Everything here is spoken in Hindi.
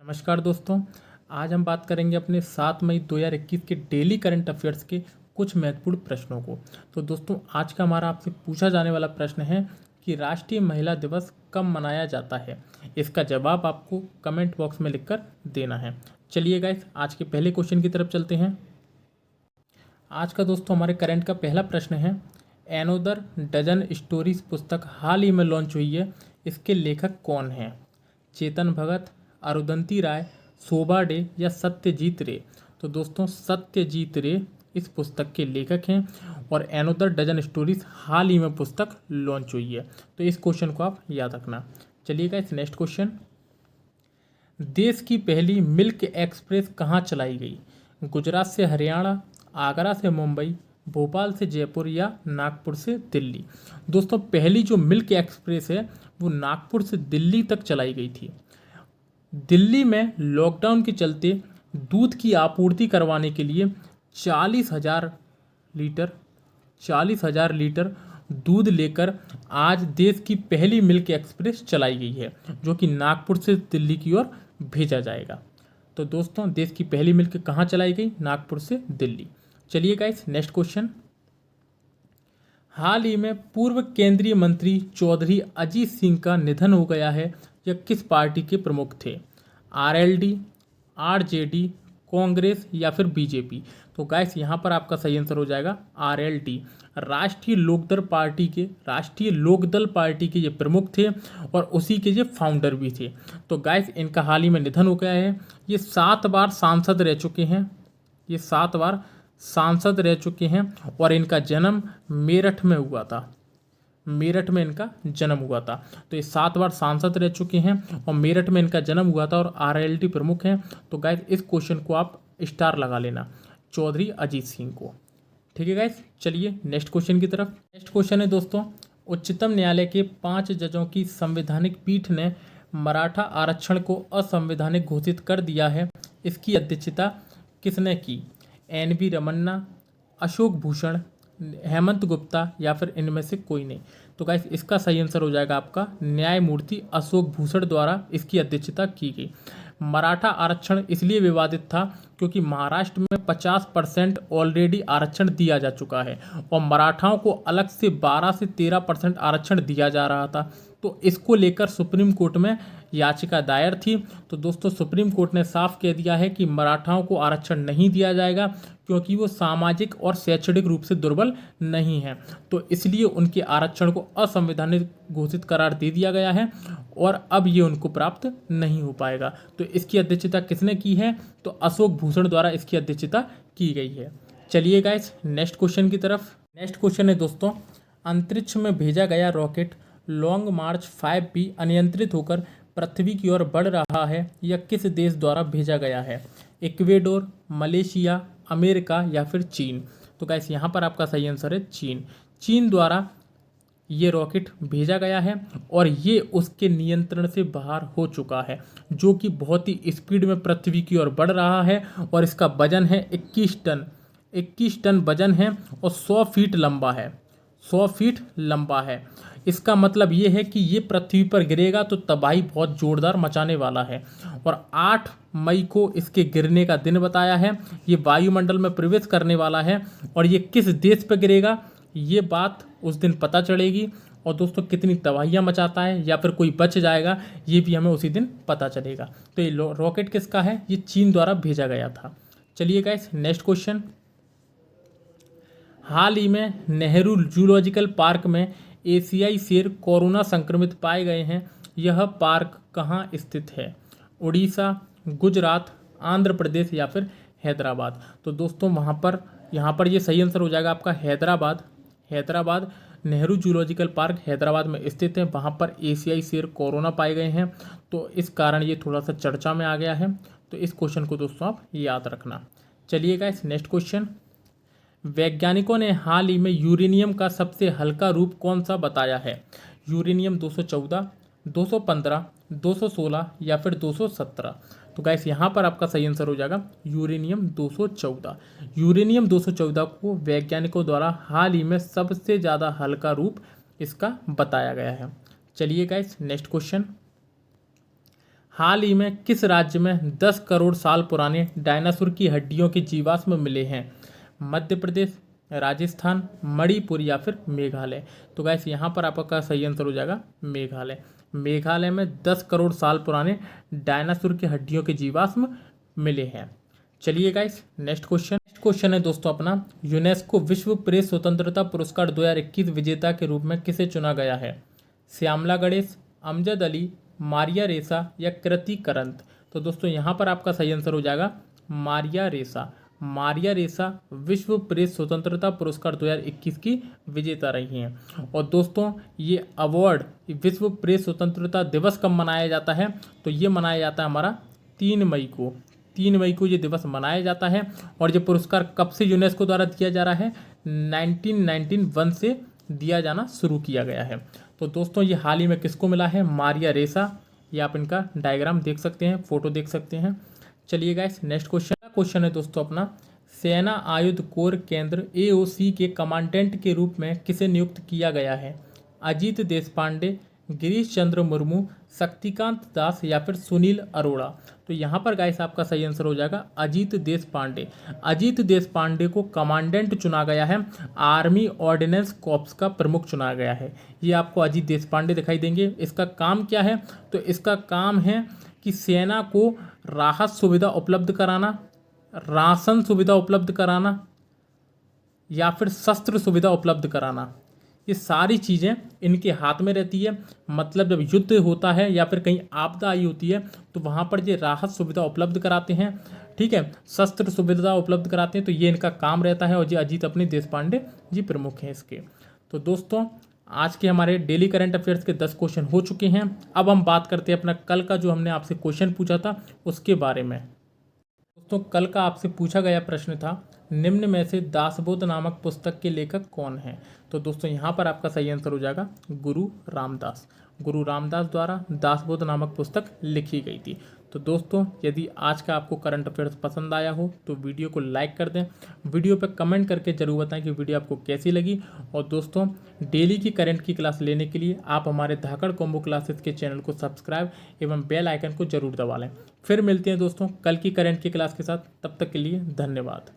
नमस्कार दोस्तों। आज हम बात करेंगे अपने 7 मई 2021 के डेली करंट अफेयर्स के कुछ महत्वपूर्ण प्रश्नों को। तो दोस्तों, आज का हमारा आपसे पूछा जाने वाला प्रश्न है कि राष्ट्रीय महिला दिवस कब मनाया जाता है। इसका जवाब आपको कमेंट बॉक्स में लिखकर देना है। चलिए गाइस, आज के पहले क्वेश्चन की तरफ चलते हैं। आज का दोस्तों हमारे करंट का पहला प्रश्न है, एनोदर डजन स्टोरीज पुस्तक हाल ही में लॉन्च हुई है। इसके लेखक कौन हैं? चेतन भगत, अरुंधति राय, शोभा डे या सत्यजीत रे? तो दोस्तों, सत्यजीत रे इस पुस्तक के लेखक हैं और एनोदर डजन स्टोरीज हाल ही में पुस्तक लॉन्च हुई है। तो इस क्वेश्चन को आप याद रखना। चलिएगा इस नेक्स्ट क्वेश्चन, देश की पहली मिल्क एक्सप्रेस कहाँ चलाई गई? गुजरात से हरियाणा, आगरा से मुंबई, भोपाल से जयपुर या नागपुर से दिल्ली? दोस्तों, पहली जो मिल्क एक्सप्रेस है वो नागपुर से दिल्ली तक चलाई गई थी। दिल्ली में लॉकडाउन के चलते दूध की आपूर्ति करवाने के लिए 40,000 लीटर 40,000 लीटर दूध लेकर आज देश की पहली मिल्क एक्सप्रेस चलाई गई है, जो कि नागपुर से दिल्ली की ओर भेजा जाएगा। तो दोस्तों, देश की पहली मिल्क कहाँ चलाई गई? नागपुर से दिल्ली। चलिए गाइस, नेक्स्ट क्वेश्चन, हाल ही में पूर्व केंद्रीय मंत्री चौधरी अजीत सिंह का निधन हो गया है। यह किस पार्टी के प्रमुख थे? आरएलडी, आरजेडी, कांग्रेस या फिर बीजेपी? तो गाइस, यहाँ पर आपका सही आंसर हो जाएगा आरएलडी। राष्ट्रीय लोकदल पार्टी के ये प्रमुख थे और उसी के ये फाउंडर भी थे। तो गाइस, इनका हाल ही में निधन हो गया है। ये 7 बार सांसद रह चुके हैं। और इनका जन्म मेरठ में हुआ था। मेरठ में इनका जन्म हुआ था। तो ये 7 बार सांसद रह चुके हैं और मेरठ में इनका जन्म हुआ था और आरएलडी प्रमुख हैं। तो गाइस, इस क्वेश्चन को आप स्टार लगा लेना, चौधरी अजीत सिंह को। ठीक है गाइस, चलिए नेक्स्ट क्वेश्चन की तरफ। नेक्स्ट क्वेश्चन है दोस्तों, उच्चतम न्यायालय के 5 जजों की संवैधानिक पीठ ने मराठा आरक्षण को असंवैधानिक घोषित कर दिया है। इसकी अध्यक्षता किसने की? एन.वी. रमन्ना, अशोक भूषण, हेमंत गुप्ता या फिर इनमें से कोई नहीं? तो गाइस, इसका सही आंसर हो जाएगा आपका न्यायमूर्ति अशोक भूषण द्वारा इसकी अध्यक्षता की गई। मराठा आरक्षण इसलिए विवादित था क्योंकि महाराष्ट्र में 50% ऑलरेडी आरक्षण दिया जा चुका है और मराठाओं को अलग से 12 से 13% आरक्षण दिया जा रहा था। तो इसको लेकर सुप्रीम कोर्ट में याचिका दायर थी। तो दोस्तों, सुप्रीम कोर्ट ने साफ कह दिया है कि मराठाओं को आरक्षण नहीं दिया जाएगा क्योंकि वो सामाजिक और शैक्षणिक रूप से दुर्बल नहीं है। तो इसलिए उनके आरक्षण को असंवैधानिक घोषित करार दे दिया गया है और अब ये उनको प्राप्त नहीं हो पाएगा। तो इसकी अध्यक्षता किसने की है? तो अशोक भूषण द्वारा इसकी अध्यक्षता की गई है। चलिए गाइस, नेक्स्ट क्वेश्चन की तरफ। नेक्स्ट क्वेश्चन है दोस्तों, अंतरिक्ष में भेजा गया रॉकेट लॉन्ग मार्च 5B अनियंत्रित होकर पृथ्वी की ओर बढ़ रहा है। यह किस देश द्वारा भेजा गया है? इक्वेडोर, मलेशिया, अमेरिका या फिर चीन? तो गाइस, यहाँ पर आपका सही आंसर है चीन। चीन द्वारा ये रॉकेट भेजा गया है और ये उसके नियंत्रण से बाहर हो चुका है, जो कि बहुत ही स्पीड में पृथ्वी की ओर बढ़ रहा है और इसका वजन है 21 टन वजन है और 100 फीट लंबा है। 100 फीट लंबा है। इसका मतलब ये है कि ये पृथ्वी पर गिरेगा तो तबाही बहुत ज़ोरदार मचाने वाला है और 8 मई को इसके गिरने का दिन बताया है। ये वायुमंडल में प्रवेश करने वाला है और ये किस देश पर गिरेगा ये बात उस दिन पता चलेगी। और दोस्तों, कितनी तबाहियाँ मचाता है या फिर कोई बच जाएगा ये भी हमें उसी दिन पता चलेगा। तो ये रॉकेट किसका है? ये चीन द्वारा भेजा गया था। चलिए गाइस, नेक्स्ट क्वेश्चन, हाल ही में नेहरू जूलॉजिकल पार्क में एशियाई शेर कोरोना संक्रमित पाए गए हैं। यह पार्क कहाँ स्थित है? उड़ीसा, गुजरात, आंध्र प्रदेश या फिर हैदराबाद? तो दोस्तों, यहाँ पर ये सही आंसर हो जाएगा आपका हैदराबाद। नेहरू जूलॉजिकल पार्क हैदराबाद में स्थित है। वहाँ पर एशियाई शेर कोरोना पाए गए हैं, तो इस कारण ये थोड़ा सा चर्चा में आ गया है। तो इस क्वेश्चन को दोस्तों आप याद रखना। चलिए गाइस, नेक्स्ट क्वेश्चन, वैज्ञानिकों ने हाल ही में यूरेनियम का सबसे हल्का रूप कौन सा बताया है? यूरेनियम 214, 215, 216 या फिर 217? तो गाइस, यहाँ पर आपका सही आंसर हो जाएगा यूरेनियम 214। यूरेनियम 214 को वैज्ञानिकों द्वारा हाल ही में सबसे ज़्यादा हल्का रूप इसका बताया गया है। चलिए गाइस, नेक्स्ट क्वेश्चन, हाल ही में किस राज्य में 10 करोड़ साल पुराने डायनासोर की हड्डियों के जीवाश्म मिले हैं? मध्य प्रदेश, राजस्थान, मणिपुर या फिर मेघालय। तो गैस यहाँ पर आपका सही आंसर हो जाएगा मेघालय। मेघालय में 10 करोड़ साल पुराने डायनासोर की हड्डियों के जीवाश्म मिले हैं। चलिए गाइस नेक्स्ट क्वेश्चन है दोस्तों अपना, यूनेस्को विश्व प्रेस स्वतंत्रता पुरस्कार 2021 विजेता के रूप में किसे चुना गया है? श्यामला गणेश, अमजद अली, मारिया रेसा या कृति करंत। तो दोस्तों यहाँ पर आपका सही आंसर हो जाएगा मारिया रेसा। मारिया रेसा विश्व प्रेस स्वतंत्रता पुरस्कार 2021 की विजेता रही हैं। और दोस्तों ये अवार्ड विश्व प्रेस स्वतंत्रता दिवस कब मनाया जाता है? तो ये मनाया जाता है हमारा 3 मई को। 3 मई को ये दिवस मनाया जाता है। और ये पुरस्कार कब से यूनेस्को द्वारा दिया जा रहा है? 1991 से दिया जाना शुरू किया गया है। तो दोस्तों ये हाल ही में किसको मिला है? मारिया रेसा। ये आप इनका डायग्राम देख सकते हैं, फोटो देख सकते हैं। चलिए गाइस नेक्स्ट क्वेश्चन है दोस्तों अपना, सेना आयुध कोर केंद्र AOC के कमांडेंट के रूप में किसे नियुक्त किया गया है? अजीत देशपांडे, गिरीश चंद्र मुर्मू, शक्तिकांत दास या फिर सुनील अरोड़ा। तो यहाँ पर गाइस आपका सही आंसर हो जाएगा अजीत देशपांडे। अजीत देशपांडे को कमांडेंट चुना गया है, आर्मी ऑर्डिनेंस कॉर्प्स का प्रमुख चुना गया है। ये आपको अजीत देशपांडे दिखाई देंगे। इसका काम क्या है? तो इसका काम है कि सेना को राहत सुविधा उपलब्ध कराना, राशन सुविधा उपलब्ध कराना या फिर शस्त्र सुविधा उपलब्ध कराना। ये सारी चीज़ें इनके हाथ में रहती है। मतलब जब युद्ध होता है या फिर कहीं आपदा आई होती है तो वहाँ पर ये राहत सुविधा उपलब्ध कराते हैं, ठीक है, शस्त्र सुविधा उपलब्ध कराते हैं। तो ये इनका काम रहता है और ये अजीत अपने देशपांडे जी प्रमुख हैं इसके। तो दोस्तों आज के हमारे डेली करंट अफेयर्स के 10 क्वेश्चन हो चुके हैं। अब हम बात करते हैं अपना कल का जो हमने आपसे क्वेश्चन पूछा था उसके बारे में। दोस्तों कल का आपसे पूछा गया प्रश्न था, निम्न में से दासबोध नामक पुस्तक के लेखक कौन हैं? तो दोस्तों यहाँ पर आपका सही आंसर हो जाएगा गुरु रामदास। गुरु रामदास द्वारा दासबोध नामक पुस्तक लिखी गई थी। तो दोस्तों यदि आज का आपको करंट अफेयर्स पसंद आया हो तो वीडियो को लाइक कर दें, वीडियो पर कमेंट करके जरूर बताएं कि वीडियो आपको कैसी लगी। और दोस्तों डेली की करंट की क्लास लेने के लिए आप हमारे धाकड़ कॉम्बो क्लासेस के चैनल को सब्सक्राइब एवं बेल आइकन को जरूर दबा लें। फिर मिलते हैं दोस्तों कल की करंट की क्लास के साथ, तब तक के लिए धन्यवाद।